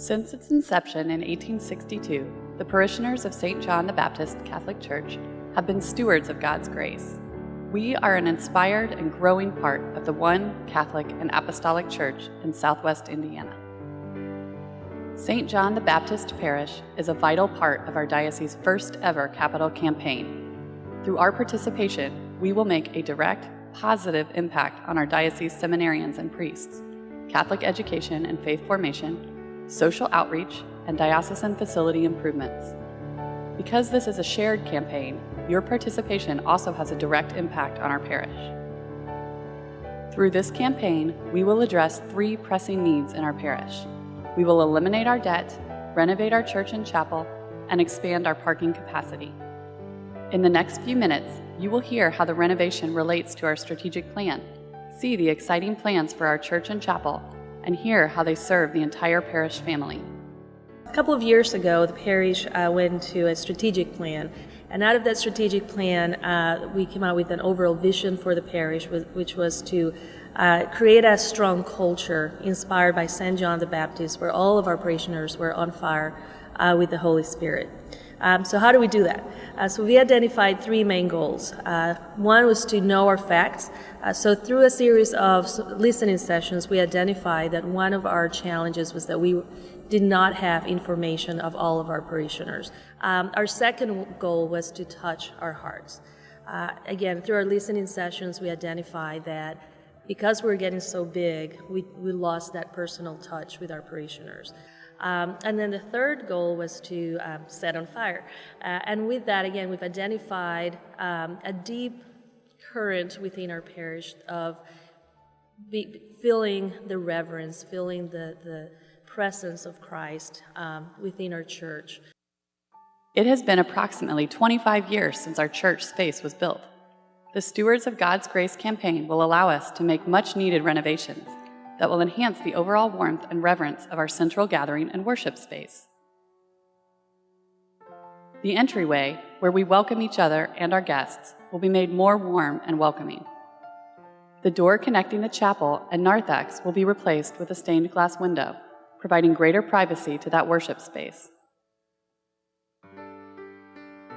Since its inception in 1862, the parishioners of St. John the Baptist Catholic Church have been stewards of God's grace. We are an inspired and growing part of the one Catholic and Apostolic Church in Southwest Indiana. St. John the Baptist Parish is a vital part of our diocese's first ever capital campaign. Through our participation, we will make a direct, positive impact on our diocese seminarians and priests, Catholic education and faith formation, social outreach, and diocesan facility improvements. Because this is a shared campaign, your participation also has a direct impact on our parish. Through this campaign, we will address 3 pressing needs in our parish. We will eliminate our debt, renovate our church and chapel, and expand our parking capacity. In the next few minutes, you will hear how the renovation relates to our strategic plan, see the exciting plans for our church and chapel, and hear how they serve the entire parish family. A couple of years ago, the parish went to a strategic plan, and out of that strategic plan, we came out with an overall vision for the parish, which was to create a strong culture inspired by St. John the Baptist, where all of our parishioners were on fire with the Holy Spirit. So how do we do that? So we identified 3 main goals. One was to know our facts. So through a series of listening sessions, we identified that one of our challenges was that we did not have information of all of our parishioners. Our second goal was to touch our hearts. Again, through our listening sessions, we identified that because we're getting so big, we lost that personal touch with our parishioners. And then the third goal was to set on fire. And with that, again, we've identified a deep current within our parish of feeling the reverence, feeling the presence of Christ within our church. It has been approximately 25 years since our church space was built. The Stewards of God's Grace campaign will allow us to make much-needed renovations that will enhance the overall warmth and reverence of our central gathering and worship space. The entryway, where we welcome each other and our guests, will be made more warm and welcoming. The door connecting the chapel and narthex will be replaced with a stained glass window, providing greater privacy to that worship space.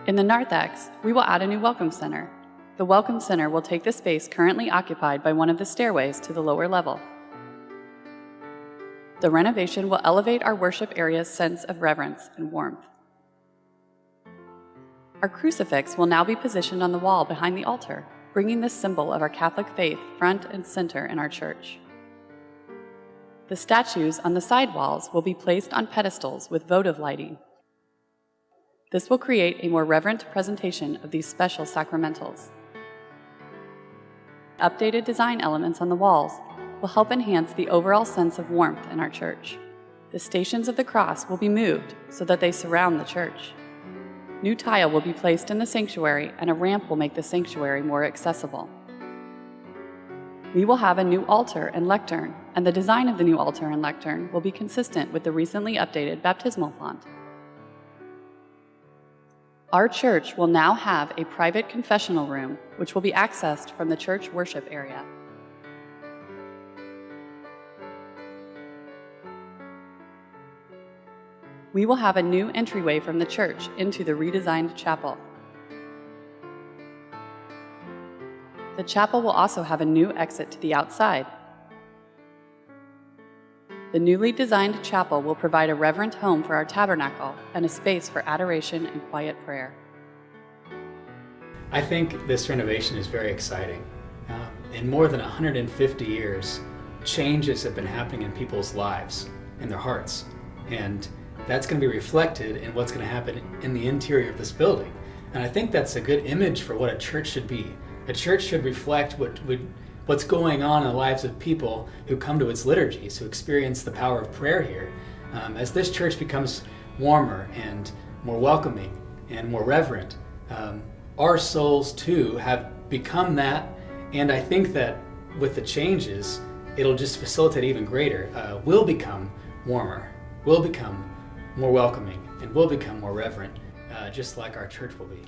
In the narthex, we will add a new welcome center. The welcome center will take the space currently occupied by one of the stairways to the lower level. The renovation will elevate our worship area's sense of reverence and warmth. Our crucifix will now be positioned on the wall behind the altar, bringing this symbol of our Catholic faith front and center in our church. The statues on the side walls will be placed on pedestals with votive lighting. This will create a more reverent presentation of these special sacramentals. Updated design elements on the walls will help enhance the overall sense of warmth in our church. The Stations of the Cross will be moved so that they surround the church. New tile will be placed in the sanctuary, and a ramp will make the sanctuary more accessible. We will have a new altar and lectern, and the design of the new altar and lectern will be consistent with the recently updated baptismal font. Our church will now have a private confessional room, which will be accessed from the church worship area. We will have a new entryway from the church into the redesigned chapel. The chapel will also have a new exit to the outside. The newly designed chapel will provide a reverent home for our tabernacle and a space for adoration and quiet prayer. I think this renovation is very exciting. In more than 150 years, changes have been happening in people's lives, in their hearts, and that's going to be reflected in what's going to happen in the interior of this building. And I think that's a good image for what a church should be. A church should reflect what's going on in the lives of people who come to its liturgies, who experience the power of prayer here. As this church becomes warmer and more welcoming and more reverent, our souls too have become that, and I think that with the changes, it'll just facilitate even greater. We'll become warmer, we'll become more welcoming, and we'll become more reverent, just like our church will be.